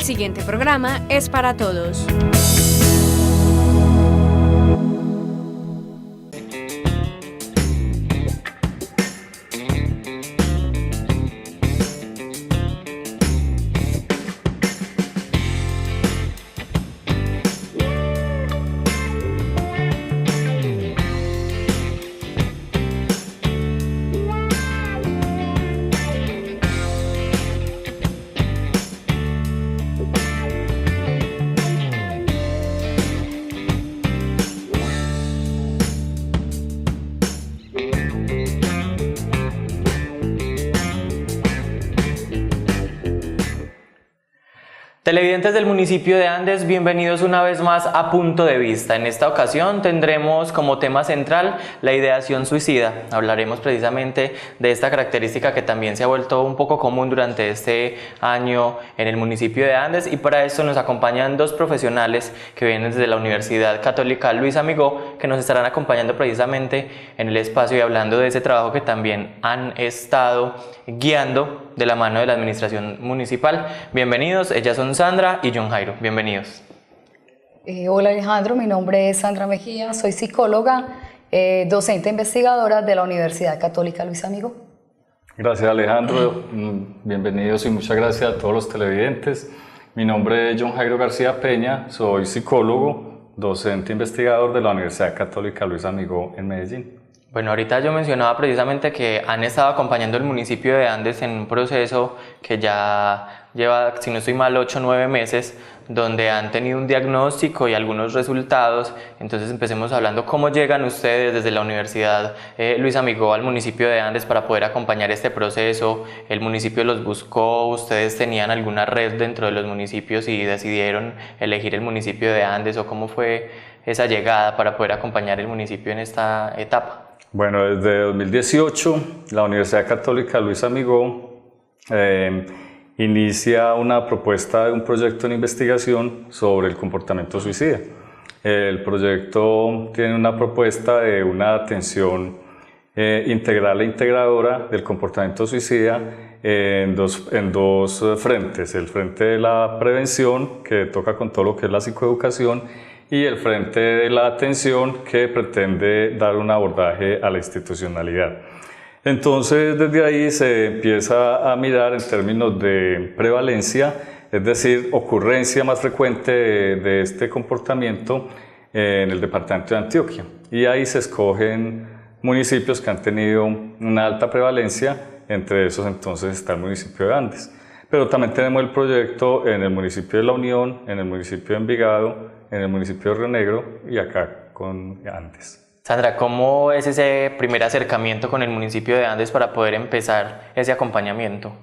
El siguiente programa es para todos. Televidentes del municipio de Andes, bienvenidos una vez más a Punto de Vista. En esta ocasión tendremos como tema central la ideación suicida. Hablaremos precisamente de esta característica que también se ha vuelto un poco común durante este año en el municipio de Andes, y para esto nos acompañan dos profesionales que vienen desde la Universidad Católica Luis Amigó, que nos estarán acompañando precisamente en el espacio y hablando de ese trabajo que también han estado guiando de la mano de la administración municipal. Bienvenidos, ellas son Sandra y John Jairo, bienvenidos. Hola Alejandro, mi nombre es Sandra Mejía, soy psicóloga, docente investigadora de la Universidad Católica Luis Amigó. Gracias Alejandro, bienvenidos y muchas gracias a todos los televidentes. Mi nombre es John Jairo García Peña, soy psicólogo, docente investigador de la Universidad Católica Luis Amigó en Medellín. Bueno, ahorita yo mencionaba precisamente que han estado acompañando el municipio de Andes en un proceso que ya lleva, si no estoy mal, 8 o 9 meses, donde han tenido un diagnóstico y algunos resultados. Entonces empecemos hablando cómo llegan ustedes desde la Universidad Luis Amigó al municipio de Andes para poder acompañar este proceso. ¿El municipio los buscó? ¿Ustedes tenían alguna red dentro de los municipios y decidieron elegir el municipio de Andes? ¿O cómo fue esa llegada para poder acompañar el municipio en esta etapa? Bueno, desde 2018 la Universidad Católica Luis Amigó inicia una propuesta de un proyecto de investigación sobre el comportamiento suicida. El proyecto tiene una propuesta de una atención integral e integradora del comportamiento suicida en dos frentes: el frente de la prevención, que toca con todo lo que es la psicoeducación, y el frente de la atención, que pretende dar un abordaje a la institucionalidad. Entonces, desde ahí se empieza a mirar en términos de prevalencia, es decir, ocurrencia más frecuente de este comportamiento en el departamento de Antioquia. Y ahí se escogen municipios que han tenido una alta prevalencia, entre esos entonces está el municipio de Andes. Pero también tenemos el proyecto en el municipio de La Unión, en el municipio de Envigado, en el municipio de Río Negro y acá con Andes. Sandra, ¿cómo es ese primer acercamiento con el municipio de Andes para poder empezar ese acompañamiento?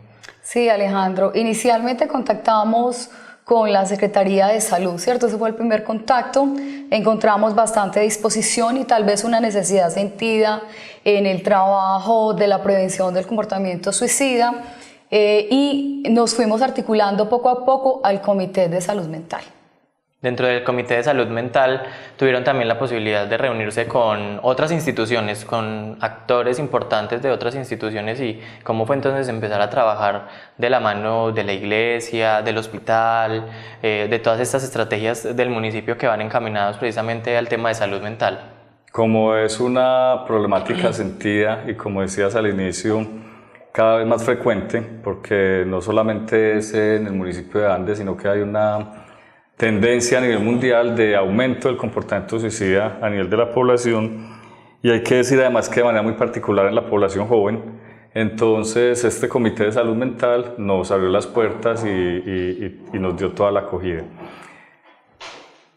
Sí, Alejandro, inicialmente contactamos con la Secretaría de Salud, ¿cierto? Ese fue el primer contacto. Encontramos bastante disposición y tal vez una necesidad sentida en el trabajo de la prevención del comportamiento suicida, y nos fuimos articulando poco a poco al Comité de Salud Mental. Dentro del Comité de Salud Mental tuvieron también la posibilidad de reunirse con otras instituciones, con actores importantes de otras instituciones. ¿Y cómo fue entonces empezar a trabajar de la mano de la iglesia, del hospital, de todas estas estrategias del municipio que van encaminados precisamente al tema de salud mental? Como es una problemática sentida y, como decías al inicio, cada vez más frecuente, porque no solamente es en el municipio de Andes, sino que hay una tendencia a nivel mundial de aumento del comportamiento suicida a nivel de la población, y hay que decir además que de manera muy particular en la población joven. Entonces este Comité de Salud Mental nos abrió las puertas y nos dio toda la acogida.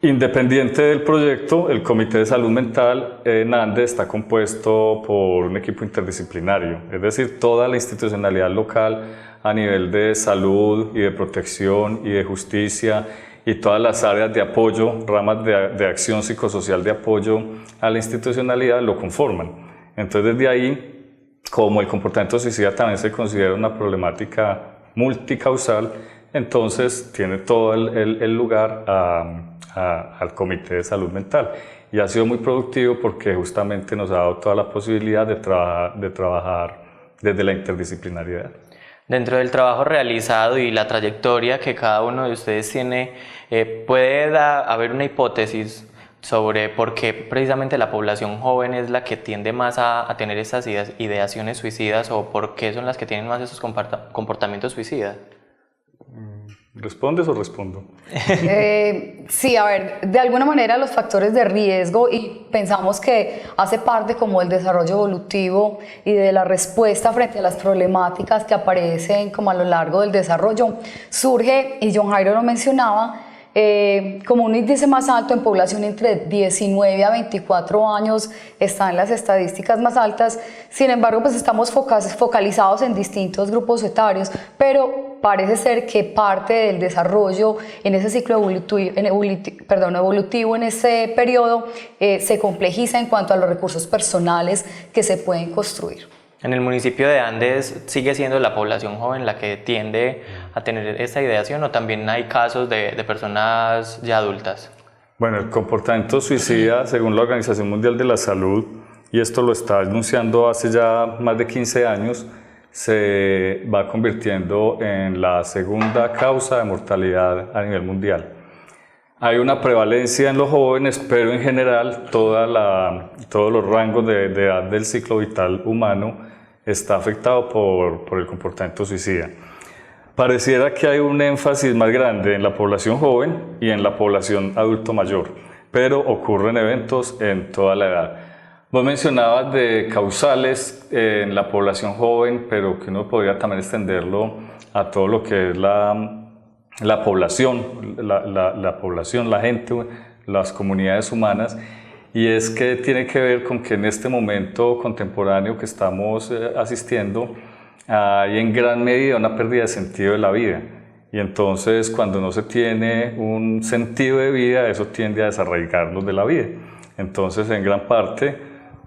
Independiente del proyecto, el Comité de Salud Mental en Andes está compuesto por un equipo interdisciplinario, es decir, toda la institucionalidad local a nivel de salud y de protección y de justicia, y todas las áreas de apoyo, ramas de acción psicosocial de apoyo a la institucionalidad lo conforman. Entonces, desde ahí, como el comportamiento suicida también se considera una problemática multicausal, entonces tiene todo el lugar al Comité de Salud Mental. Y ha sido muy productivo porque justamente nos ha dado toda la posibilidad de trabajar desde la interdisciplinariedad. Dentro del trabajo realizado y la trayectoria que cada uno de ustedes tiene, ¿puede haber una hipótesis sobre por qué precisamente la población joven es la que tiende más a tener estas ideaciones suicidas o por qué son las que tienen más esos comportamientos suicidas? ¿Respondes o respondo? Sí, a ver, de alguna manera los factores de riesgo, y pensamos que hace parte como del desarrollo evolutivo y de la respuesta frente a las problemáticas que aparecen como a lo largo del desarrollo, surge, y John Jairo lo mencionaba, como un índice más alto en población entre 19 a 24 años, está en las estadísticas más altas. Sin embargo, pues estamos focalizados en distintos grupos etarios, pero parece ser que parte del desarrollo en ese ciclo evolutivo en ese periodo se complejiza en cuanto a los recursos personales que se pueden construir. En el municipio de Andes sigue siendo la población joven la que tiende a tener esta ideación, o también hay casos de personas ya adultas. Bueno, el comportamiento suicida, según la Organización Mundial de la Salud, y esto lo está denunciando hace ya más de 15 años, se va convirtiendo en la segunda causa de mortalidad a nivel mundial. Hay una prevalencia en los jóvenes, pero en general todos los rangos de edad del ciclo vital humano está afectado por el comportamiento suicida. Pareciera que hay un énfasis más grande en la población joven y en la población adulto mayor, pero ocurren eventos en toda la edad. Vos mencionabas de causales en la población joven, pero que uno podría también extenderlo a todo lo que es la población, la gente, las comunidades humanas, y es que tiene que ver con que en este momento contemporáneo que estamos asistiendo hay en gran medida una pérdida de sentido de la vida, y entonces cuando no se tiene un sentido de vida, eso tiende a desarraigarnos de la vida. Entonces, en gran parte,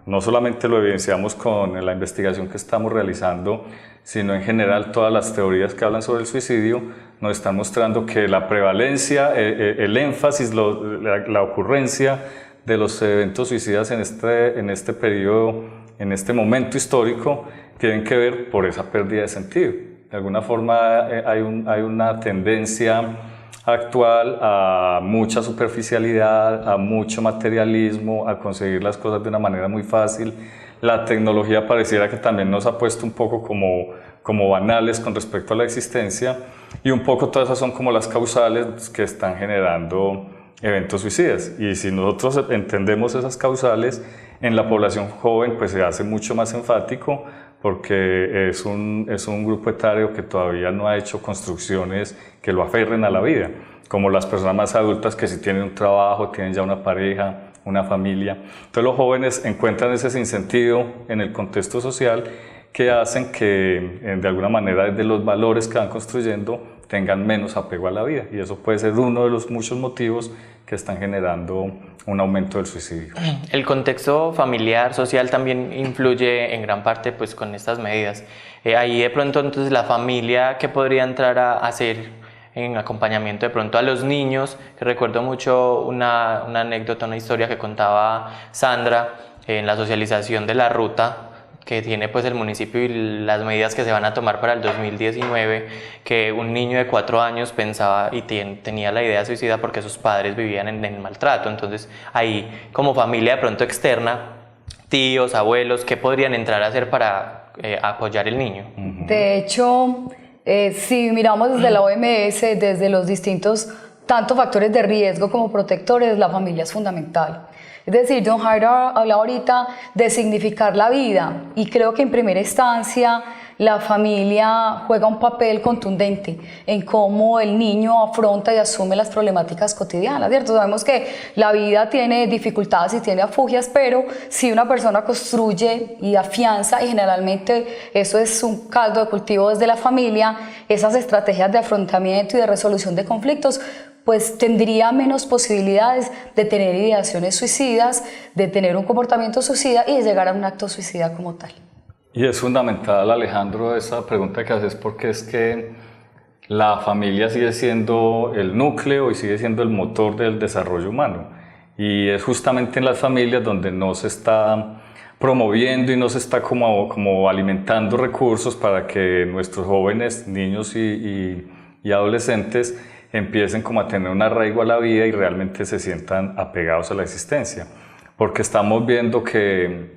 no solamente lo evidenciamos con la investigación que estamos realizando, sino en general todas las teorías que hablan sobre el suicidio nos están mostrando que la prevalencia, el énfasis, la ocurrencia de los eventos suicidas en este periodo, en este momento histórico, tienen que ver por esa pérdida de sentido. De alguna forma hay una tendencia actual a mucha superficialidad, a mucho materialismo, a conseguir las cosas de una manera muy fácil. La tecnología pareciera que también nos ha puesto un poco como banales con respecto a la existencia, y un poco todas esas son como las causales que están generando eventos suicidas. Y si nosotros entendemos esas causales en la población joven, pues se hace mucho más enfático, porque es un grupo etario que todavía no ha hecho construcciones que lo aferren a la vida, como las personas más adultas que sí tienen un trabajo, tienen ya una pareja, una familia. Entonces los jóvenes encuentran ese sinsentido en el contexto social que hacen que de alguna manera desde los valores que van construyendo tengan menos apego a la vida, y eso puede ser uno de los muchos motivos que están generando un aumento del suicidio. El contexto familiar, social también influye en gran parte pues con estas medidas. Ahí de pronto entonces la familia, ¿qué podría entrar a hacer en acompañamiento de pronto a los niños? Que recuerdo mucho una anécdota, una historia que contaba Sandra en la socialización de la ruta que tiene pues el municipio y las medidas que se van a tomar para el 2019, que un niño de 4 años pensaba y tenía la idea suicida porque sus padres vivían en maltrato. Entonces ahí como familia de pronto externa, tíos, abuelos, ¿qué podrían entrar a hacer para apoyar el niño? De hecho, si miramos desde la OMS, desde los distintos tanto factores de riesgo como protectores, la familia es fundamental. Es decir, John Jairo hablaba ahorita de significar la vida, y creo que en primera instancia la familia juega un papel contundente en cómo el niño afronta y asume las problemáticas cotidianas, ¿cierto? Sabemos que la vida tiene dificultades y tiene afugias, pero si una persona construye y afianza, y generalmente eso es un caldo de cultivo desde la familia, esas estrategias de afrontamiento y de resolución de conflictos, pues tendría menos posibilidades de tener ideaciones suicidas, de tener un comportamiento suicida y de llegar a un acto suicida como tal. Y es fundamental, Alejandro, esa pregunta que haces, porque es que la familia sigue siendo el núcleo y sigue siendo el motor del desarrollo humano. Y es justamente en las familias donde no se está promoviendo y no se está como alimentando recursos para que nuestros jóvenes, niños y adolescentes empiecen como a tener un arraigo a la vida y realmente se sientan apegados a la existencia. Porque estamos viendo que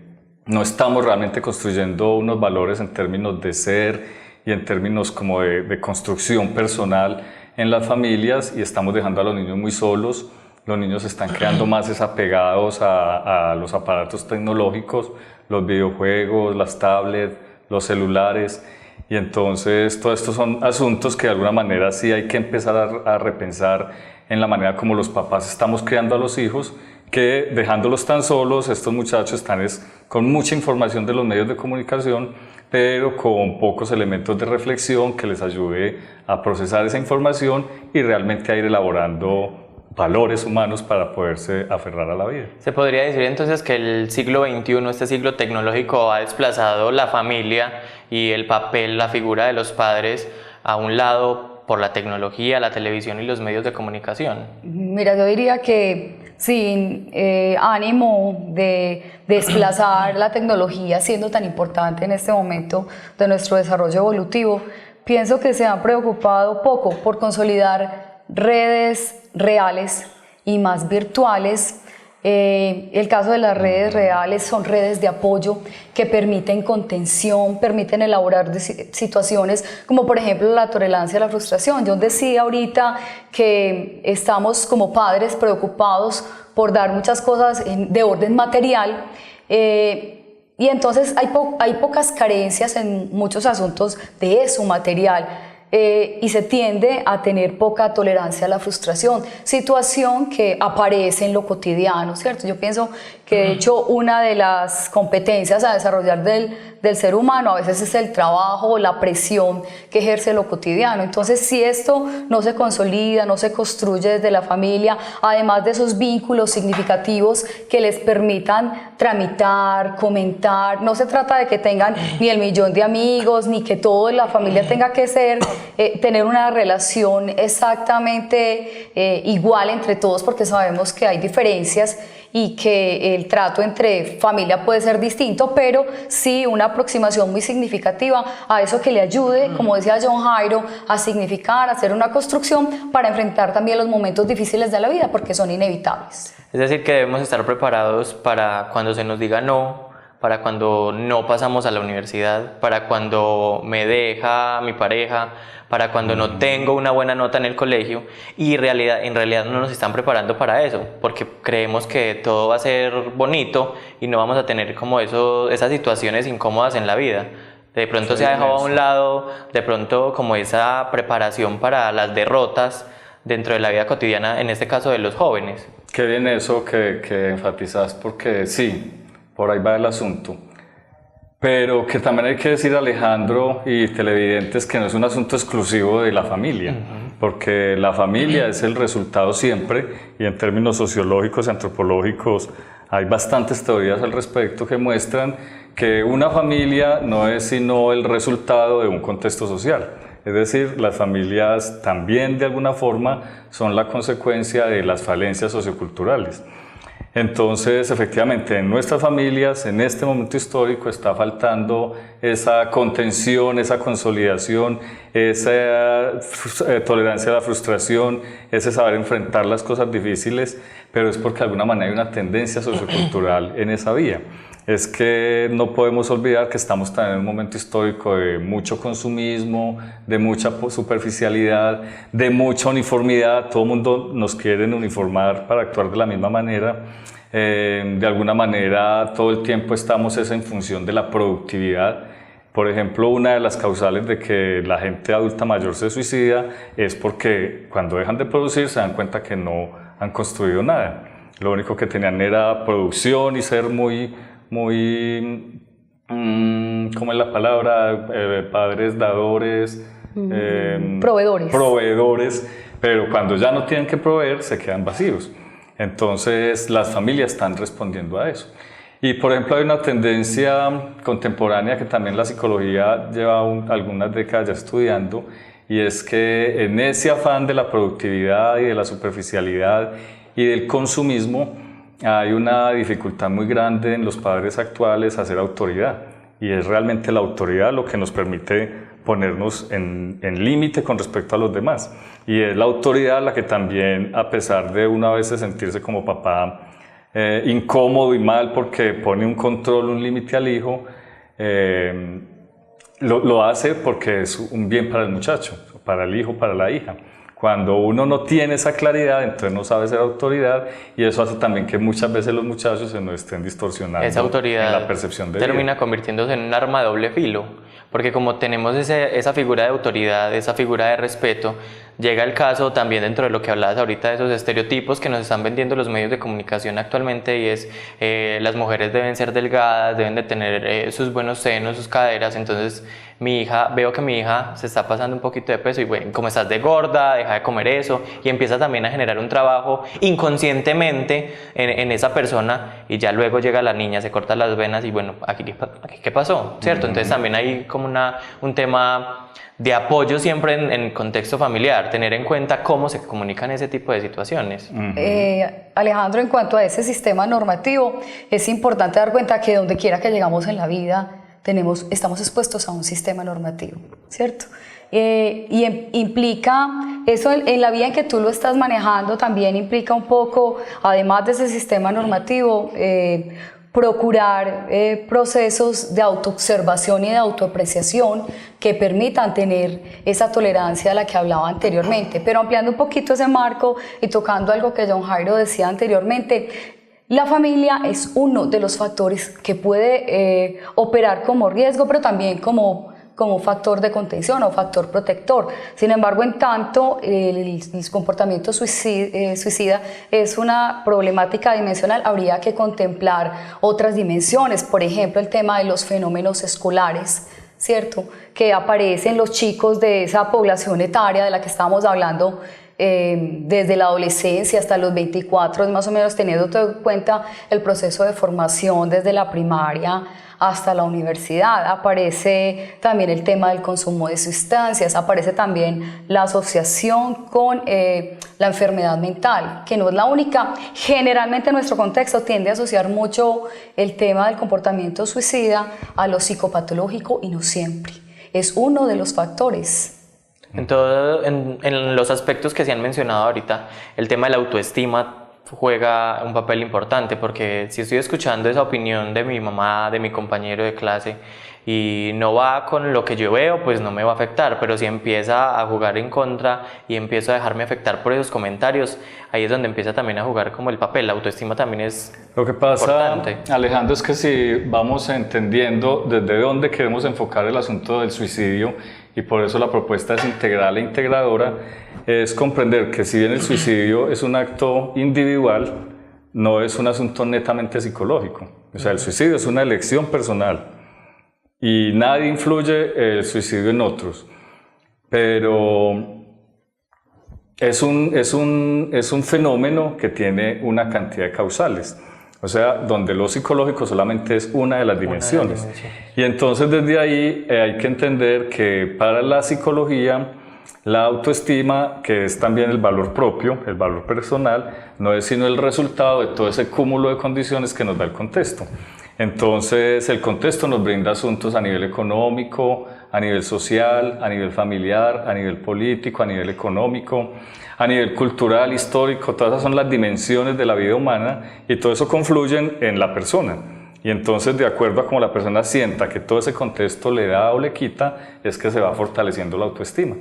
no estamos realmente construyendo unos valores en términos de ser y en términos como de construcción personal en las familias, y estamos dejando a los niños muy solos. Los niños están quedando más desapegados a los aparatos tecnológicos, los videojuegos, las tablets, los celulares. Y entonces todos estos son asuntos que de alguna manera sí hay que empezar a repensar en la manera como los papás estamos criando a los hijos, que dejándolos tan solos, estos muchachos están con mucha información de los medios de comunicación, pero con pocos elementos de reflexión que les ayude a procesar esa información y realmente a ir elaborando valores humanos para poderse aferrar a la vida. ¿Se podría decir entonces que el siglo XXI, este siglo tecnológico, ha desplazado la familia y el papel, la figura de los padres a un lado por la tecnología, la televisión y los medios de comunicación? Mira, yo diría que sin ánimo de desplazar la tecnología siendo tan importante en este momento de nuestro desarrollo evolutivo, pienso que se han preocupado poco por consolidar redes reales y más virtuales. El caso de las redes reales son redes de apoyo que permiten contención, permiten elaborar situaciones como por ejemplo la tolerancia a la frustración. Yo decía ahorita que estamos como padres preocupados por dar muchas cosas de orden material, y entonces hay pocas carencias en muchos asuntos de eso material. Y se tiende a tener poca tolerancia a la frustración, situación que aparece en lo cotidiano, ¿cierto? Yo pienso que de hecho una de las competencias a desarrollar del ser humano a veces es el trabajo o la presión que ejerce lo cotidiano. Entonces, si esto no se consolida, no se construye desde la familia, además de esos vínculos significativos que les permitan tramitar, comentar, no se trata de que tengan ni el millón de amigos, ni que toda la familia tenga que tener una relación exactamente igual entre todos, porque sabemos que hay diferencias y que el trato entre familia puede ser distinto, pero sí una aproximación muy significativa a eso que le ayude, como decía John Jairo, a significar, a hacer una construcción para enfrentar también los momentos difíciles de la vida, porque son inevitables. Es decir, que debemos estar preparados para cuando se nos diga no, para cuando no pasamos a la universidad, para cuando me deja mi pareja, para cuando no tengo una buena nota en el colegio, y en realidad no nos están preparando para eso, porque creemos que todo va a ser bonito y no vamos a tener como esas situaciones incómodas en la vida. De pronto se ha dejado a un lado, de pronto como esa preparación para las derrotas dentro de la vida cotidiana, en este caso de los jóvenes. Qué bien eso que enfatizas, porque sí, por ahí va el asunto. Pero que también hay que decir, Alejandro y televidentes, que no es un asunto exclusivo de la familia, porque la familia es el resultado siempre, y en términos sociológicos y antropológicos hay bastantes teorías al respecto que muestran que una familia no es sino el resultado de un contexto social. Es decir, las familias también de alguna forma son la consecuencia de las falencias socioculturales. Entonces, efectivamente, en nuestras familias, en este momento histórico, está faltando esa contención, esa consolidación, esa tolerancia a la frustración, ese saber enfrentar las cosas difíciles, pero es porque de alguna manera hay una tendencia sociocultural en esa vía. Es que no podemos olvidar que estamos también en un momento histórico de mucho consumismo, de mucha superficialidad, de mucha uniformidad. Todo el mundo nos quiere uniformar para actuar de la misma manera. De alguna manera todo el tiempo estamos en función de la productividad. Por ejemplo, una de las causales de que la gente adulta mayor se suicida es porque cuando dejan de producir se dan cuenta que no han construido nada. Lo único que tenían era producción y ser muy ¿cómo es la palabra? Padres, dadores, proveedores, pero cuando ya no tienen que proveer se quedan vacíos. Entonces las familias están respondiendo a eso. Y por ejemplo hay una tendencia contemporánea que también la psicología lleva algunas décadas ya estudiando, y es que en ese afán de la productividad y de la superficialidad y del consumismo, hay una dificultad muy grande en los padres actuales a ser autoridad, y es realmente la autoridad lo que nos permite ponernos en límite con respecto a los demás, y es la autoridad la que también, a pesar de una vez sentirse como papá incómodo y mal porque pone un control, un límite al hijo, lo hace porque es un bien para el muchacho, para el hijo, para la hija. Cuando uno no tiene esa claridad, entonces no sabe ser autoridad, y eso hace también que muchas veces los muchachos se nos estén distorsionando esa autoridad en la percepción de termina vida. convirtiéndose en un arma de doble filo, porque como tenemos esa figura de autoridad, esa figura de respeto, llega el caso también dentro de lo que hablabas ahorita de esos estereotipos que nos están vendiendo los medios de comunicación actualmente, y es las mujeres deben ser delgadas, deben de tener sus buenos senos, sus caderas. Entonces veo que mi hija se está pasando un poquito de peso y bueno, como estás de gorda, deja de comer eso, y empieza también a generar un trabajo inconscientemente en esa persona, y ya luego llega la niña, se corta las venas y bueno, aquí ¿qué pasó? ¿Cierto? Entonces también hay como un tema de apoyo siempre en el contexto familiar, tener en cuenta cómo se comunican ese tipo de situaciones. Alejandro, en cuanto a ese sistema normativo, es importante dar cuenta que donde quiera que llegamos en la vida, estamos expuestos a un sistema normativo, ¿cierto? Implica, eso en la vida en que tú lo estás manejando, también implica un poco, además de ese sistema normativo, procurar procesos de autoobservación y de autoapreciación que permitan tener esa tolerancia de la que hablaba anteriormente. Pero ampliando un poquito ese marco y tocando algo que John Jairo decía anteriormente, la familia es uno de los factores que puede operar como riesgo, pero también como factor de contención o factor protector. Sin embargo, en tanto, el comportamiento suicida es una problemática dimensional, habría que contemplar otras dimensiones, por ejemplo, el tema de los fenómenos escolares, ¿cierto?, que aparecen los chicos de esa población etaria de la que estábamos hablando, desde la adolescencia hasta los 24, más o menos, teniendo en cuenta el proceso de formación desde la primaria hasta la universidad. Aparece también el tema del consumo de sustancias, aparece también la asociación con la enfermedad mental, que no es la única. Generalmente nuestro contexto tiende a asociar mucho el tema del comportamiento suicida a lo psicopatológico, y no siempre. Es uno de los factores. En los aspectos que se han mencionado ahorita, el tema de la autoestima juega un papel importante, porque si estoy escuchando esa opinión de mi mamá, de mi compañero de clase, y no va con lo que yo veo, pues no me va a afectar, pero si empieza a jugar en contra y empiezo a dejarme afectar por esos comentarios, ahí es donde empieza también a jugar como el papel. La autoestima también es lo que pasa, importante. Alejandro, es que si vamos entendiendo desde dónde queremos enfocar el asunto del suicidio, y por eso la propuesta es integral e integradora, es comprender que si bien el suicidio es un acto individual, no es un asunto netamente psicológico. O sea, el suicidio es una elección personal y nadie influye el suicidio en otros, pero es un fenómeno que tiene una cantidad de causales. O sea, donde lo psicológico solamente es una de las dimensiones. Y entonces desde ahí hay que entender que para la psicología, la autoestima, que es también el valor propio, el valor personal, no es sino el resultado de todo ese cúmulo de condiciones que nos da el contexto. Entonces el contexto nos brinda asuntos a nivel económico, a nivel social, a nivel familiar, a nivel político, a nivel económico, a nivel cultural, histórico. Todas esas son las dimensiones de la vida humana, y todo eso confluyen en la persona. Y entonces, de acuerdo a cómo la persona sienta que todo ese contexto le da o le quita, es que se va fortaleciendo la autoestima.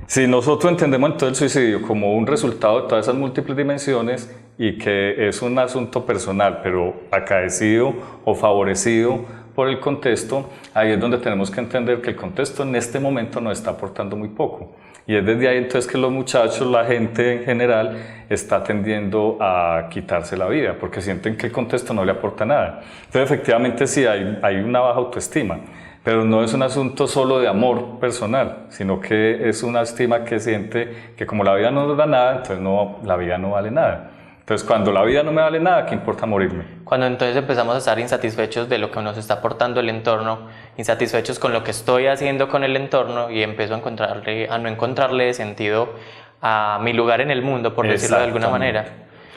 Si nosotros entendemos entonces el suicidio como un resultado de todas esas múltiples dimensiones, y que es un asunto personal, pero acaecido o favorecido por el contexto, ahí es donde tenemos que entender que el contexto en este momento nos está aportando muy poco. Y es desde ahí entonces que los muchachos, la gente en general, está tendiendo a quitarse la vida, porque sienten que el contexto no le aporta nada. Entonces efectivamente sí hay una baja autoestima, pero no es un asunto solo de amor personal, sino que es una estima que siente que como la vida no nos da nada, entonces la vida no vale nada. Entonces, cuando la vida no me vale nada, ¿qué importa morirme? Cuando entonces empezamos a estar insatisfechos de lo que nos está aportando el entorno, insatisfechos con lo que estoy haciendo con el entorno, y empiezo a no encontrarle sentido a mi lugar en el mundo, por decirlo de alguna manera.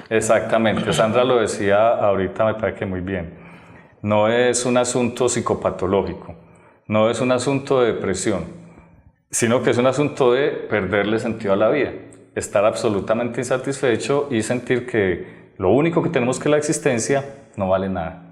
Exactamente, Sandra lo decía ahorita, me parece que muy bien. No es un asunto psicopatológico, no es un asunto de depresión, sino que es un asunto de perderle sentido a la vida, estar absolutamente insatisfecho y sentir que lo único que tenemos que es la existencia no vale nada.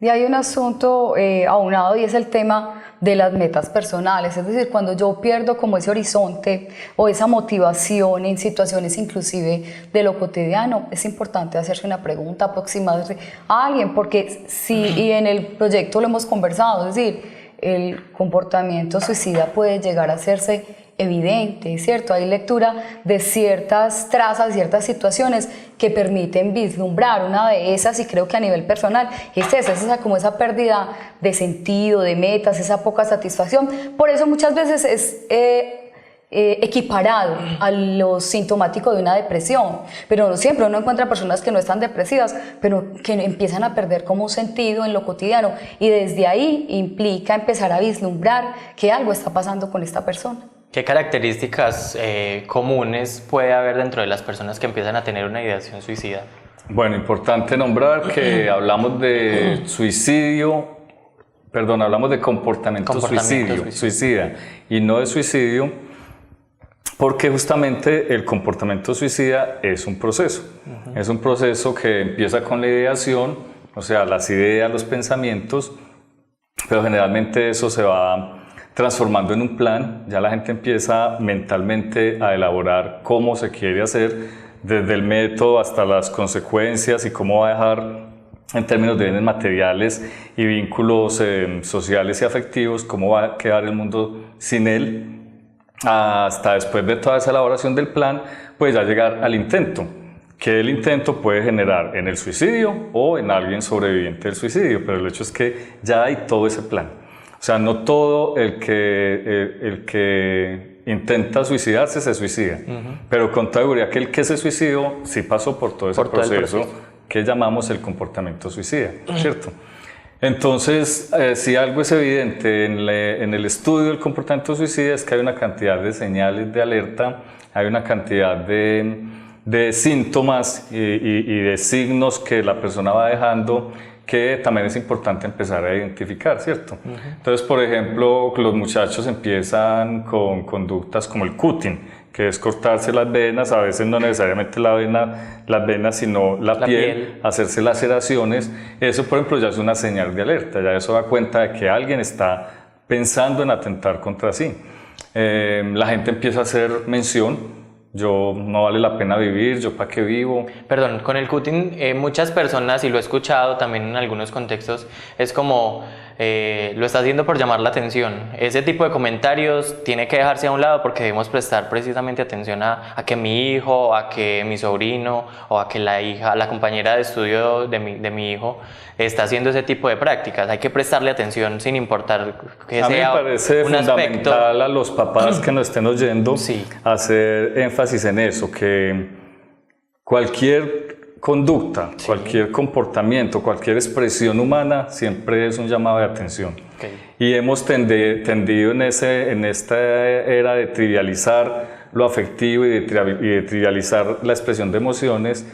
Y hay un asunto aunado y es el tema de las metas personales, es decir, cuando yo pierdo como ese horizonte o esa motivación en situaciones inclusive de lo cotidiano, es importante hacerse una pregunta, aproximarse a alguien, porque sí, y en el proyecto lo hemos conversado, es decir, el comportamiento suicida puede llegar a hacerse evidente, ¿cierto? Hay lectura de ciertas trazas, ciertas situaciones que permiten vislumbrar. Una de esas, y creo que a nivel personal, es esa como esa pérdida de sentido, de metas, esa poca satisfacción. Por eso muchas veces es equiparado a lo sintomático de una depresión, pero no siempre uno encuentra personas que no están depresivas, pero que empiezan a perder como un sentido en lo cotidiano, y desde ahí implica empezar a vislumbrar que algo está pasando con esta persona. ¿Qué características comunes puede haber dentro de las personas que empiezan a tener una ideación suicida? Bueno, importante nombrar que hablamos de hablamos de comportamiento suicida y no de suicidio, porque justamente el comportamiento suicida es un proceso. Es un proceso que empieza con la ideación, o sea, las ideas, los pensamientos, pero generalmente eso se va transformando en un plan. Ya la gente empieza mentalmente a elaborar cómo se quiere hacer, desde el método hasta las consecuencias y cómo va a dejar en términos de bienes materiales y vínculos sociales y afectivos, cómo va a quedar el mundo sin él, hasta después de toda esa elaboración del plan, pues ya llegar al intento, que el intento puede generar en el suicidio o en alguien sobreviviente del suicidio, pero el hecho es que ya hay todo ese plan. O sea, no todo el que intenta suicidarse se suicida, pero con toda seguridad que el que se suicidó sí pasó por todo ese proceso que llamamos el comportamiento suicida, ¿cierto? Entonces, si algo es evidente en el estudio del comportamiento suicida es que hay una cantidad de señales de alerta, hay una cantidad de síntomas y de signos que la persona va dejando, que también es importante empezar a identificar, ¿cierto? Entonces, por ejemplo, los muchachos empiezan con conductas como el cutting, que es cortarse las venas, a veces no necesariamente las venas, sino la piel, hacerse laceraciones. Eso, por ejemplo, ya es una señal de alerta, ya eso da cuenta de que alguien está pensando en atentar contra sí. La gente empieza a hacer mención: yo no vale la pena vivir, yo para qué vivo. Perdón, con el cutting muchas personas, y lo he escuchado también en algunos contextos, es como lo está haciendo por llamar la atención. Ese tipo de comentarios tiene que dejarse a un lado porque debemos prestar precisamente atención a que mi hijo, a que mi sobrino o a que la compañera de estudio de mi hijo está haciendo ese tipo de prácticas. Hay que prestarle atención sin importar que sea un aspecto. A mí me parece fundamental a los papás que nos estén oyendo hacer énfasis en eso, que cualquier conducta, cualquier comportamiento, cualquier expresión humana siempre es un llamado de atención. Y hemos tendido en esta era de trivializar lo afectivo y de trivializar la expresión de emociones,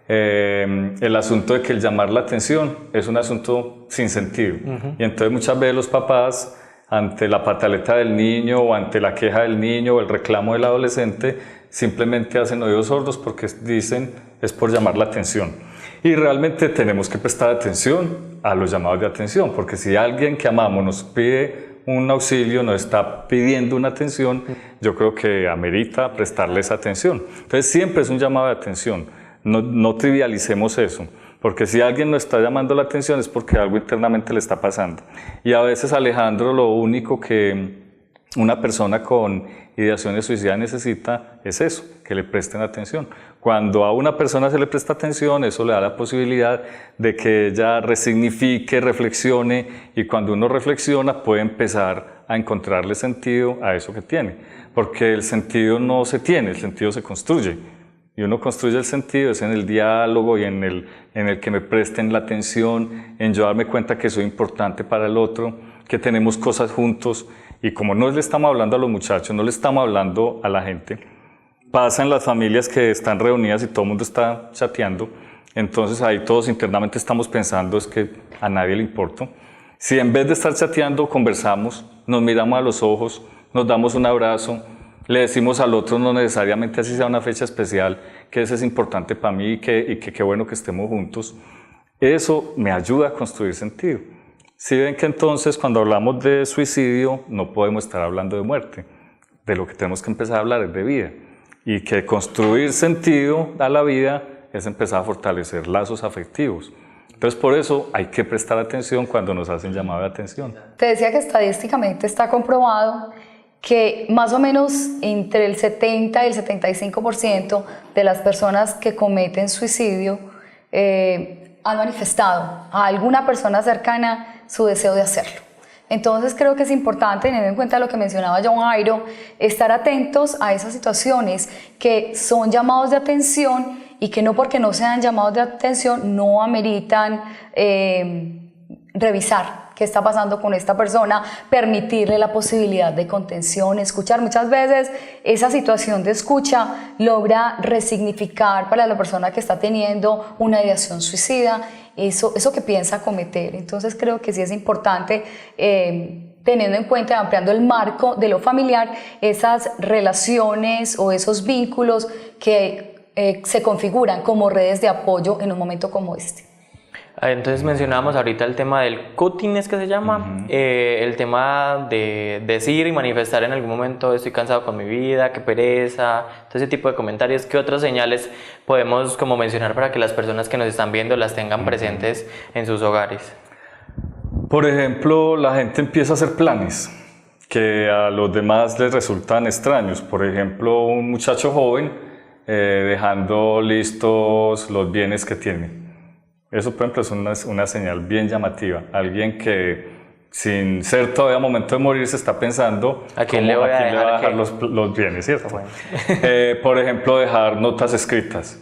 el asunto de que el llamar la atención es un asunto sin sentido. Y entonces muchas veces los papás, ante la pataleta del niño o ante la queja del niño o el reclamo del adolescente, simplemente hacen oídos sordos porque dicen es por llamar la atención. Y realmente tenemos que prestar atención a los llamados de atención, porque si alguien que amamos nos pide un auxilio, nos está pidiendo una atención, yo creo que amerita prestarles atención. Entonces siempre es un llamado de atención, no trivialicemos eso. Porque si alguien nos está llamando la atención es porque algo internamente le está pasando. Y a veces, Alejandro, lo único que una persona con ideaciones suicidas necesita es eso, que le presten atención. Cuando a una persona se le presta atención, eso le da la posibilidad de que ella resignifique, reflexione, y cuando uno reflexiona puede empezar a encontrarle sentido a eso que tiene. Porque el sentido no se tiene, el sentido se construye. Y uno construye el sentido, es en el diálogo y en el que me presten la atención, en yo darme cuenta que soy importante para el otro, que tenemos cosas juntos. Y como no le estamos hablando a los muchachos, no le estamos hablando a la gente, pasa en las familias que están reunidas y todo el mundo está chateando, entonces ahí todos internamente estamos pensando es que a nadie le importo. Si en vez de estar chateando conversamos, nos miramos a los ojos, nos damos un abrazo, le decimos al otro, no necesariamente así sea una fecha especial, que eso es importante para mí y que qué bueno que estemos juntos, eso me ayuda a construir sentido. Si ven que entonces cuando hablamos de suicidio no podemos estar hablando de muerte, de lo que tenemos que empezar a hablar es de vida, y que construir sentido a la vida es empezar a fortalecer lazos afectivos. Entonces por eso hay que prestar atención cuando nos hacen llamado de atención. Te decía que estadísticamente está comprobado que más o menos entre el 70 y el 75% de las personas que cometen suicidio han manifestado a alguna persona cercana su deseo de hacerlo. Entonces creo que es importante, teniendo en cuenta lo que mencionaba John Jairo, estar atentos a esas situaciones que son llamados de atención y que no porque no sean llamados de atención no ameritan revisar qué está pasando con esta persona, permitirle la posibilidad de contención, escuchar. Muchas veces esa situación de escucha logra resignificar para la persona que está teniendo una ideación suicida eso que piensa cometer. Entonces creo que sí es importante, teniendo en cuenta y ampliando el marco de lo familiar, esas relaciones o esos vínculos que se configuran como redes de apoyo en un momento como este. Entonces mencionábamos ahorita el tema del cutting, ¿es que se llama? El tema de decir y manifestar en algún momento estoy cansado con mi vida, qué pereza, todo ese tipo de comentarios. ¿Qué otras señales podemos como mencionar para que las personas que nos están viendo las tengan presentes en sus hogares? Por ejemplo, la gente empieza a hacer planes que a los demás les resultan extraños. Por ejemplo, un muchacho joven dejando listos los bienes que tiene. Eso, por ejemplo, es una señal bien llamativa. Alguien que, sin ser todavía momento de morir, se está pensando ¿a quién le voy a dejar los bienes, ¿cierto? Bueno. Por ejemplo, dejar notas escritas.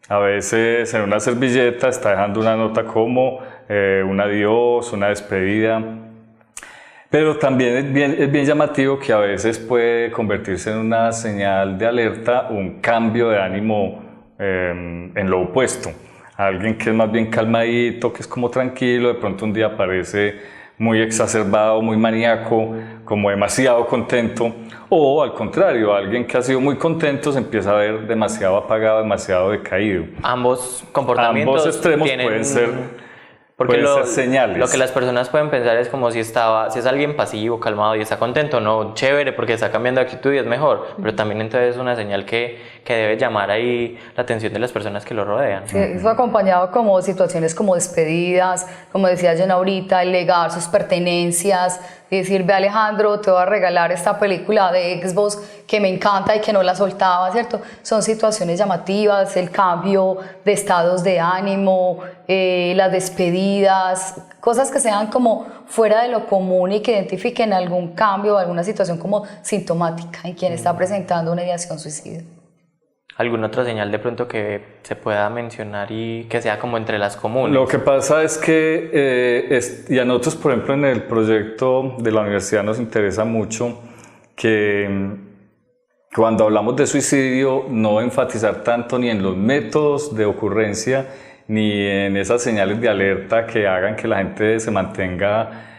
A veces en una servilleta está dejando una nota como un adiós, una despedida. Pero también es bien llamativo que a veces puede convertirse en una señal de alerta, un cambio de ánimo en lo opuesto. Alguien que es más bien calmadito, que es como tranquilo, de pronto un día aparece muy exacerbado, muy maníaco, como demasiado contento, o al contrario, alguien que ha sido muy contento se empieza a ver demasiado apagado, demasiado decaído. Ambos comportamientos Ambos extremos pueden ser señales. Lo que las personas pueden pensar es como si es alguien pasivo, calmado y está contento, no, chévere porque está cambiando de actitud y es mejor, pero también entonces es una señal que debe llamar ahí la atención de las personas que lo rodean. Sí, eso acompañado como situaciones como despedidas, como decía Jen ahorita, el legar sus pertenencias, y decir, ve Alejandro, te voy a regalar esta película de Xbox que me encanta y que no la soltaba, ¿cierto? Son situaciones llamativas, el cambio de estados de ánimo, las despedidas, cosas que sean como fuera de lo común y que identifiquen algún cambio o alguna situación como sintomática en quien está presentando una ideación suicida. ¿Alguna otra señal de pronto que se pueda mencionar y que sea como entre las comunes? Lo que pasa es que, y a nosotros, por ejemplo, en el proyecto de la universidad nos interesa mucho que cuando hablamos de suicidio no enfatizar tanto ni en los métodos de ocurrencia ni en esas señales de alerta que hagan que la gente se mantenga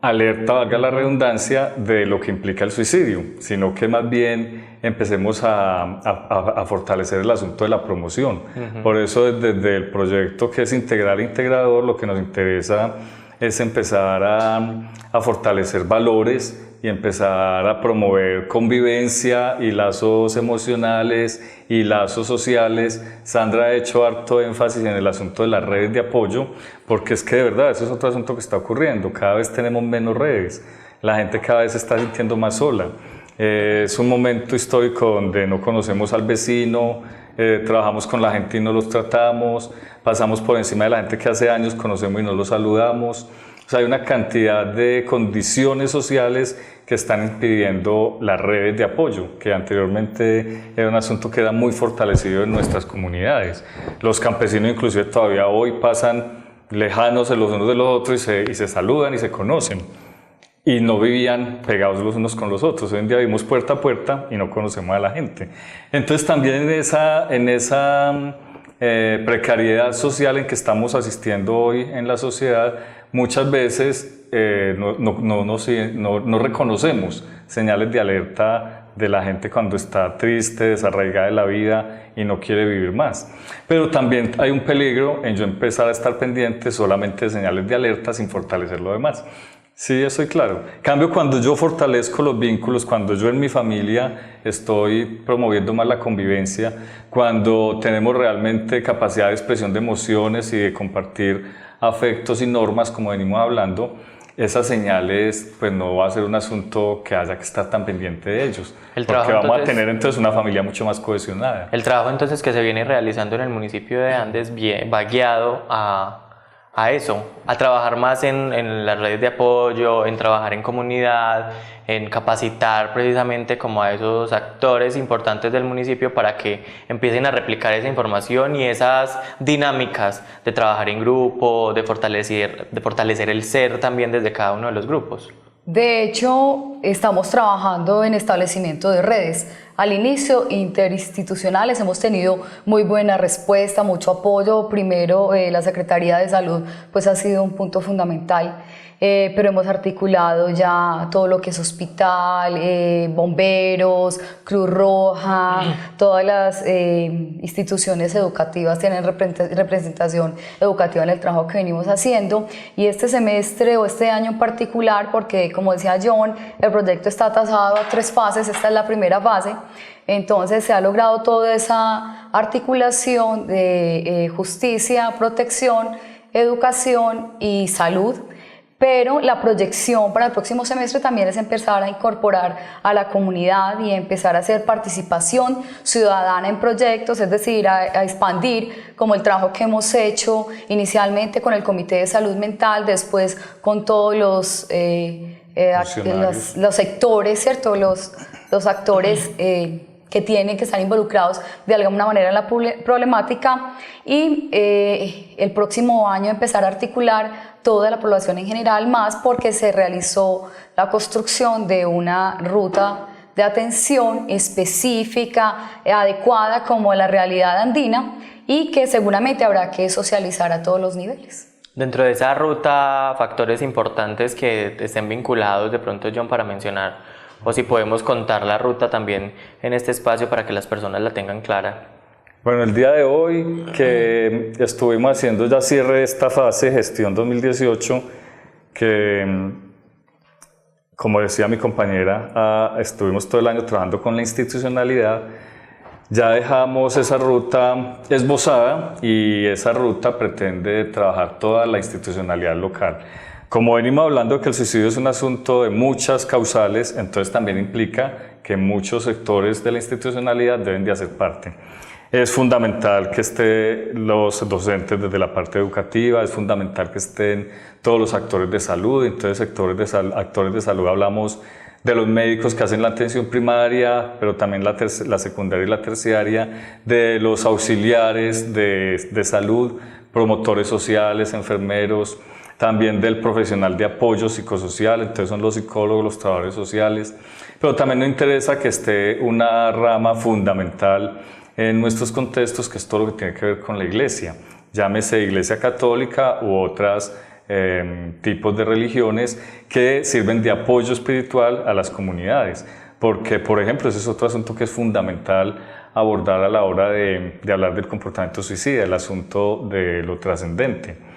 alerta, valga la redundancia, de lo que implica el suicidio, sino que más bien empecemos a fortalecer el asunto de la promoción. Por eso desde el proyecto que es Integral e Integrador, lo que nos interesa es empezar a fortalecer valores y empezar a promover convivencia y lazos emocionales y lazos sociales. Sandra ha hecho harto énfasis en el asunto de las redes de apoyo, porque es que de verdad eso es otro asunto que está ocurriendo. Cada vez tenemos menos redes, la gente cada vez se está sintiendo más sola. Es un momento histórico donde no conocemos al vecino, trabajamos con la gente y no los tratamos, pasamos por encima de la gente que hace años conocemos y no los saludamos. O sea, hay una cantidad de condiciones sociales que están impidiendo las redes de apoyo, que anteriormente era un asunto que era muy fortalecido en nuestras comunidades. Los campesinos inclusive todavía hoy pasan lejanos los unos de los otros y se saludan y se conocen. y no vivían pegados los unos con los otros. Hoy en día vivimos puerta a puerta y no conocemos a la gente. Entonces también en esa precariedad social en que estamos asistiendo hoy en la sociedad, muchas veces no reconocemos señales de alerta de la gente cuando está triste, desarraigada de la vida y no quiere vivir más. Pero también hay un peligro en yo empezar a estar pendiente solamente de señales de alerta sin fortalecer lo demás. Sí, estoy claro. En cambio, cuando yo fortalezco los vínculos, cuando yo en mi familia estoy promoviendo más la convivencia, cuando tenemos realmente capacidad de expresión de emociones y de compartir afectos y normas, como venimos hablando, esas señales, pues no va a ser un asunto que haya que estar tan pendiente de ellos, porque vamos a tener entonces una familia mucho más cohesionada. El trabajo entonces que se viene realizando en el municipio de Andes va guiado a eso, a trabajar más en las redes de apoyo, en trabajar en comunidad, en capacitar precisamente como a esos actores importantes del municipio para que empiecen a replicar esa información y esas dinámicas de trabajar en grupo, de fortalecer el ser también desde cada uno de los grupos. De hecho, estamos trabajando en establecimiento de redes. Al inicio, interinstitucionales, hemos tenido muy buena respuesta, mucho apoyo. Primero, la Secretaría de Salud pues, ha sido un punto fundamental, pero hemos articulado ya todo lo que es hospital, bomberos, Cruz Roja, todas las instituciones educativas tienen representación educativa en el trabajo que venimos haciendo. Y este semestre o este año en particular, porque como decía John, el proyecto está tasado a 3 fases, esta es la primera fase. Entonces se ha logrado toda esa articulación de justicia, protección, educación y salud, pero la proyección para el próximo semestre también es empezar a incorporar a la comunidad y empezar a hacer participación ciudadana en proyectos, es decir, a expandir como el trabajo que hemos hecho inicialmente con el Comité de Salud Mental, después con todos los sectores, ¿cierto? Los actores que tienen que estar involucrados de alguna manera en la problemática y el próximo año empezar a articular toda la población en general, más porque se realizó la construcción de una ruta de atención específica, adecuada como a la realidad andina y que seguramente habrá que socializar a todos los niveles. Dentro de esa ruta, factores importantes que estén vinculados de pronto, John, para mencionar, o si podemos contar la ruta también en este espacio para que las personas la tengan clara. Bueno, el día de hoy que estuvimos haciendo ya cierre de esta fase, gestión 2018, que como decía mi compañera, estuvimos todo el año trabajando con la institucionalidad, ya dejamos esa ruta esbozada y esa ruta pretende trabajar toda la institucionalidad local. Como venimos hablando de que el suicidio es un asunto de muchas causales, entonces también implica que muchos sectores de la institucionalidad deben de hacer parte. Es fundamental que estén los docentes desde la parte educativa, es fundamental que estén todos los actores de salud. Entonces, actores de salud hablamos de los médicos que hacen la atención primaria, pero también la secundaria y la terciaria, de los auxiliares de salud, promotores sociales, enfermeros, también del profesional de apoyo psicosocial, entonces son los psicólogos, los trabajadores sociales, pero también nos interesa que esté una rama fundamental en nuestros contextos, que es todo lo que tiene que ver con la iglesia, llámese iglesia católica u otras tipos de religiones que sirven de apoyo espiritual a las comunidades, porque por ejemplo ese es otro asunto que es fundamental abordar a la hora de hablar del comportamiento suicida, el asunto de lo trascendente.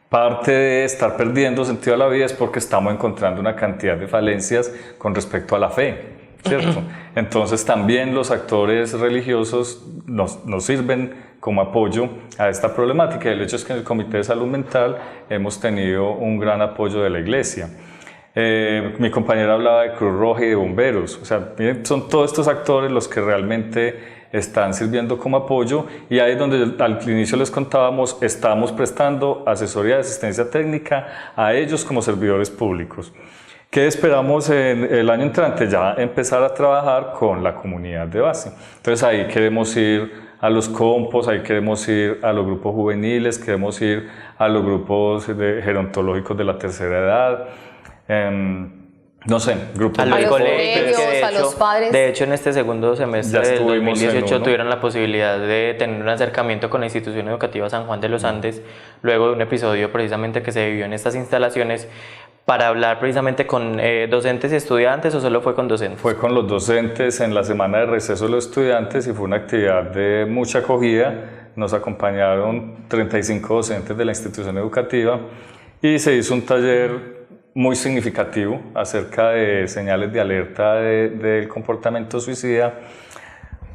Parte de estar perdiendo sentido a la vida es porque estamos encontrando una cantidad de falencias con respecto a la fe, ¿cierto? Entonces también los actores religiosos nos sirven como apoyo a esta problemática. El hecho es que en el Comité de Salud Mental hemos tenido un gran apoyo de la iglesia. Mi compañera hablaba de Cruz Roja y de bomberos. O sea, miren, son todos estos actores los que realmente están sirviendo como apoyo, y ahí es donde al inicio les contábamos, estamos prestando asesoría de asistencia técnica a ellos como servidores públicos. ¿Qué esperamos en el año entrante? Ya empezar a trabajar con la comunidad de base. Entonces ahí queremos ir a los compos, ahí queremos ir a los grupos juveniles, queremos ir a los grupos gerontológicos de la tercera edad. no sé, grupos A los los colegios, colegios, a los padres. de hecho, en este segundo semestre Ya del estuvimos en 2018 uno. tuvieron la posibilidad de tener un acercamiento con la institución educativa San Juan de los Andes, luego de un episodio precisamente que se vivió en estas instalaciones, para hablar precisamente con docentes y estudiantes, ¿o solo fue con docentes? Fue con los docentes en la semana de receso de los estudiantes y fue una actividad de mucha acogida. Nos acompañaron 35 docentes de la institución educativa y se hizo un taller muy significativo acerca de señales de alerta del comportamiento suicida.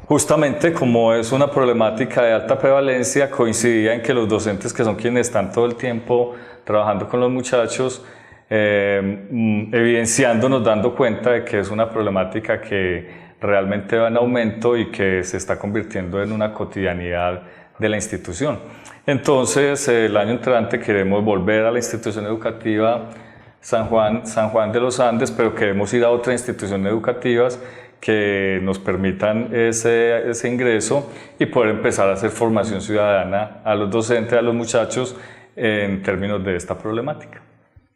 Justamente como es una problemática de alta prevalencia, coincidía en que los docentes, que son quienes están todo el tiempo trabajando con los muchachos, evidenciándonos, dando cuenta de que es una problemática que realmente va en aumento y que se está convirtiendo en una cotidianidad de la institución. Entonces, el año entrante queremos volver a la institución educativa San Juan de los Andes, pero queremos ir a otras instituciones educativas que nos permitan ese ingreso y poder empezar a hacer formación ciudadana a los docentes, a los muchachos, en términos de esta problemática.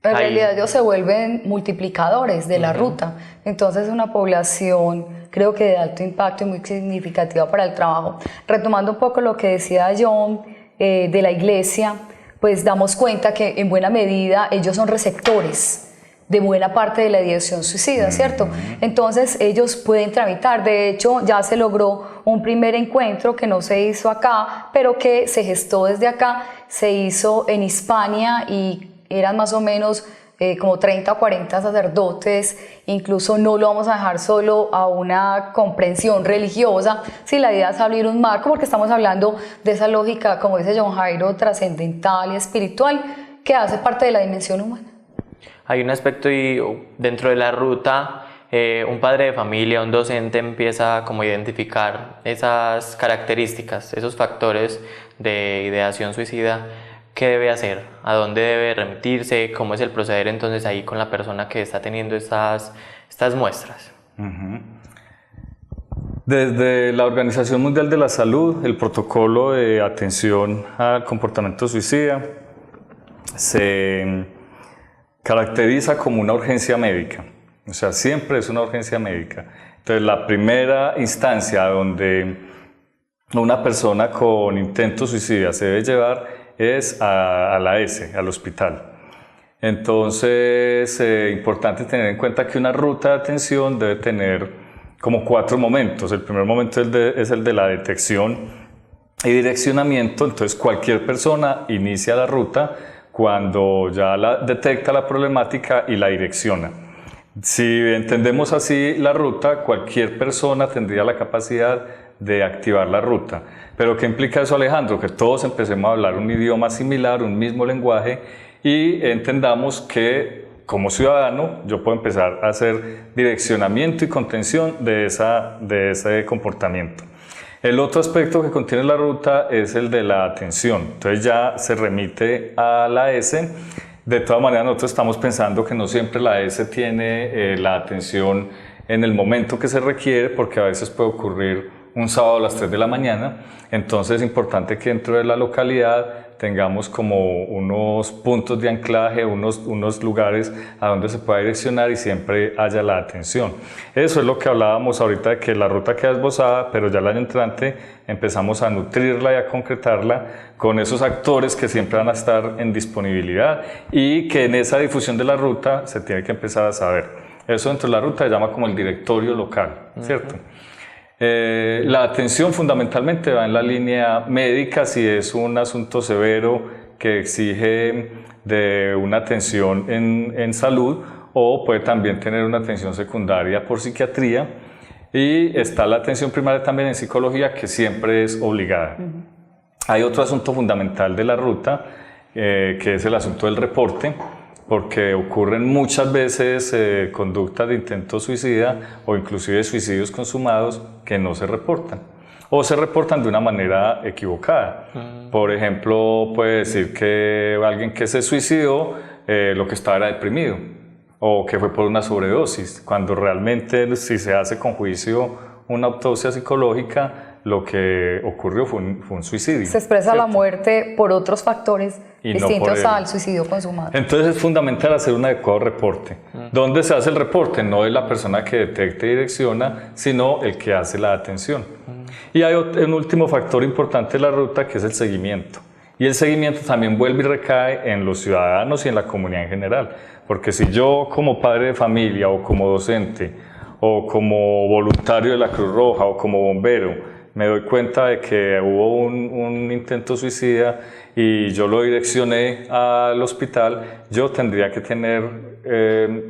En realidad ellos se vuelven multiplicadores de la ruta, entonces es una población creo que de alto impacto y muy significativa para el trabajo. Retomando un poco lo que decía John de la iglesia, pues damos cuenta que en buena medida ellos son receptores de buena parte de la ideación suicida, ¿cierto? Entonces ellos pueden tramitar, de hecho ya se logró un primer encuentro que no se hizo acá, pero que se gestó desde acá, se hizo en Hispania y eran más o menos como 30 o 40 sacerdotes, incluso no lo vamos a dejar solo a una comprensión religiosa, si la idea es abrir un marco, porque estamos hablando de esa lógica, como dice John Jairo, trascendental y espiritual, que hace parte de la dimensión humana. Hay un aspecto y dentro de la ruta, un padre de familia, un docente empieza como a identificar esas características, esos factores de ideación suicida. ¿Qué debe hacer? ¿A dónde debe remitirse? ¿Cómo es el proceder entonces ahí con la persona que está teniendo estas muestras? Desde la Organización Mundial de la Salud, el protocolo de atención al comportamiento suicida se caracteriza como una urgencia médica, o sea, siempre es una urgencia médica. Entonces, la primera instancia donde una persona con intento suicida se debe llevar es a la ESE, al hospital. Entonces, importante tener en cuenta que una ruta de atención debe tener como 4 momentos. El primer momento es el de la detección y direccionamiento. Entonces, cualquier persona inicia la ruta cuando ya detecta la problemática y la direcciona. Si entendemos así la ruta, cualquier persona tendría la capacidad de activar la ruta. Pero ¿qué implica eso, Alejandro? Que todos empecemos a hablar un idioma similar, un mismo lenguaje y entendamos que como ciudadano yo puedo empezar a hacer direccionamiento y contención de ese comportamiento. El otro aspecto que contiene la ruta es el de la atención. Entonces ya se remite a la ESE. De todas maneras, nosotros estamos pensando que no siempre la ESE tiene la atención en el momento que se requiere, porque a veces puede ocurrir un sábado a las 3 de la mañana, entonces es importante que dentro de la localidad tengamos como unos puntos de anclaje, unos lugares a donde se pueda direccionar y siempre haya la atención. Eso es lo que hablábamos ahorita de que la ruta queda esbozada, pero ya el año entrante empezamos a nutrirla y a concretarla con esos actores que siempre van a estar en disponibilidad y que en esa difusión de la ruta se tiene que empezar a saber. Eso dentro de la ruta se llama como el directorio local, ¿cierto? La atención fundamentalmente va en la línea médica si es un asunto severo que exige de una atención en salud, o puede también tener una atención secundaria por psiquiatría, y está la atención primaria también en psicología, que siempre es obligada. Hay otro asunto fundamental de la ruta que es el asunto del reporte, porque ocurren muchas veces conductas de intento suicida o inclusive suicidios consumados que no se reportan o se reportan de una manera equivocada. Por ejemplo, puede decir que alguien que se suicidó lo que estaba era deprimido o que fue por una sobredosis, cuando realmente si se hace con juicio una autopsia psicológica, lo que ocurrió fue un suicidio. Se expresa, ¿cierto?, la muerte por otros factores y no por distintos él. al suicidio consumado. Entonces es fundamental hacer un adecuado reporte. ¿Dónde se hace el reporte? No es la persona que detecta y direcciona, sino el que hace la atención. Y hay un último factor importante de la ruta, que es el seguimiento. Y el seguimiento también vuelve y recae en los ciudadanos y en la comunidad en general. Porque si yo como padre de familia o como docente o como voluntario de la Cruz Roja o como bombero me doy cuenta de que hubo un intento suicida y yo lo direccioné al hospital, yo tendría que tener,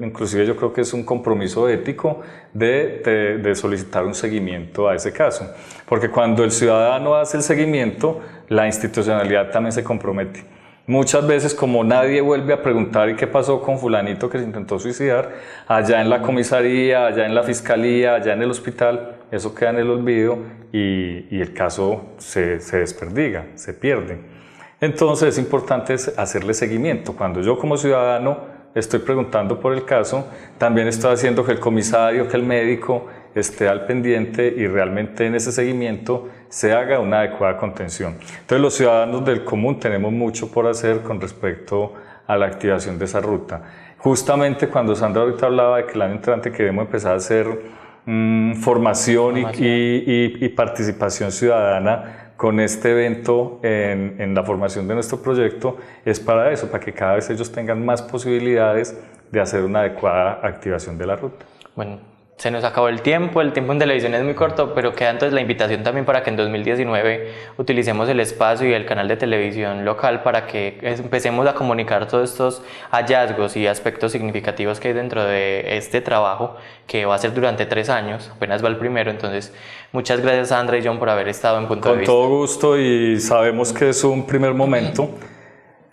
inclusive yo creo que es un compromiso ético de solicitar un seguimiento a ese caso. Porque cuando el ciudadano hace el seguimiento, la institucionalidad también se compromete. Muchas veces, como nadie vuelve a preguntar ¿y qué pasó con fulanito que se intentó suicidar? Allá en la comisaría, allá en la fiscalía, allá en el hospital, eso queda en el olvido y el caso se desperdiga, se pierde. Entonces es importante hacerle seguimiento. Cuando yo como ciudadano estoy preguntando por el caso, también estoy haciendo que el comisario, que el médico esté al pendiente y realmente en ese seguimiento se haga una adecuada contención. Entonces los ciudadanos del común tenemos mucho por hacer con respecto a la activación de esa ruta. Justamente cuando Sandra ahorita hablaba de que el año entrante queremos empezar a hacer formación y participación ciudadana con este evento en la formación de nuestro proyecto, es para eso, para que cada vez ellos tengan más posibilidades de hacer una adecuada activación de la ruta. Bueno, se nos acabó el tiempo en televisión es muy corto, pero queda entonces la invitación también para que en 2019 utilicemos el espacio y el canal de televisión local para que empecemos a comunicar todos estos hallazgos y aspectos significativos que hay dentro de este trabajo, que va a ser durante 3 años, apenas va el primero. Entonces, muchas gracias Sandra y John por haber estado en Punto de Vista. Con todo gusto, y sabemos que es un primer momento.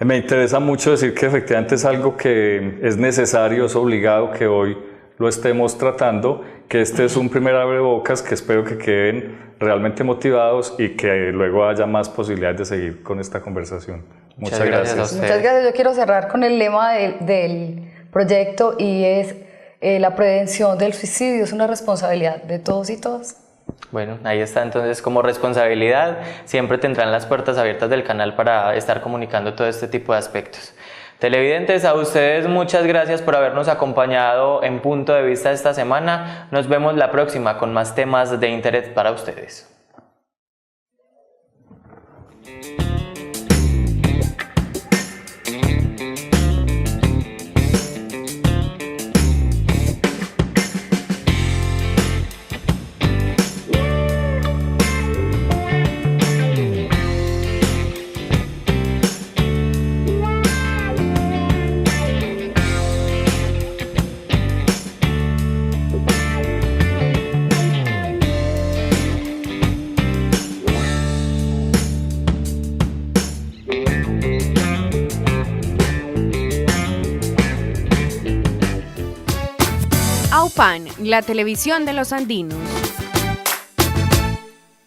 Me interesa mucho decir que efectivamente es algo que es necesario, es obligado que hoy lo estemos tratando, que este es un primer abrebocas, que espero que queden realmente motivados y que luego haya más posibilidades de seguir con esta conversación. Muchas gracias. Muchas gracias. Yo quiero cerrar con el lema del proyecto, y es la prevención del suicidio es una responsabilidad de todos y todas. Bueno, ahí está. Entonces, como responsabilidad, siempre tendrán las puertas abiertas del canal para estar comunicando todo este tipo de aspectos. Televidentes, a ustedes muchas gracias por habernos acompañado en Punto de Vista esta semana. Nos vemos la próxima con más temas de interés para ustedes. AUPAN, la televisión de los andinos.